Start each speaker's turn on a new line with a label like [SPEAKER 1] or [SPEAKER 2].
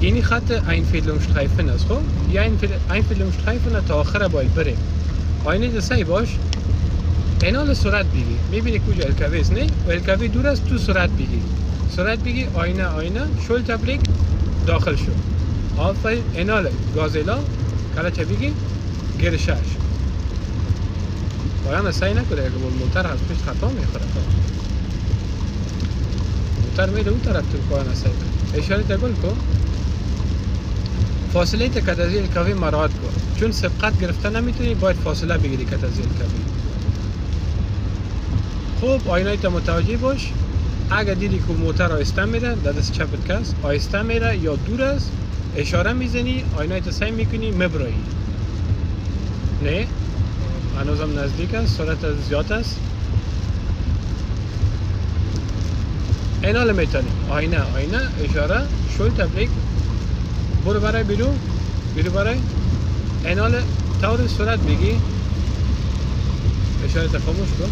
[SPEAKER 1] اینی خط Einführungsstreifen است خب یا Einführungsstreifen تا آخر باید بره آینه دسته باش اینال سرعت بگی میبینی کجا الکوی است نه و الکوی دور است تو سرعت بگی آینه شل تبریک داخل شو آفرین اینال گازیلا کلا چه بگی گرشش پایان سعی نکنه اگه موتر از پیش خطا میخوره موتر میره اون طرف تو پایان سعی کن اشاره تگل کن فاصله تا کت از الکوی مراعات کن چون سبقت گرفته نمیتونی باید فاصله بگیری کت از الکوی خوب آینه تا متوجه باش اگه دیدی که موتر آهسته میره در دست چپت کس آهسته میره یا دور است اشاره میزنی آینه تا سعی میکنی مبرایی نه هنوزم نزدیک است سرعت زیاد است اینال میتونی آینه اشاره شل تبریک برو برای بیرو برای اینال طور سرعت بگی اشاره تا خاموش کن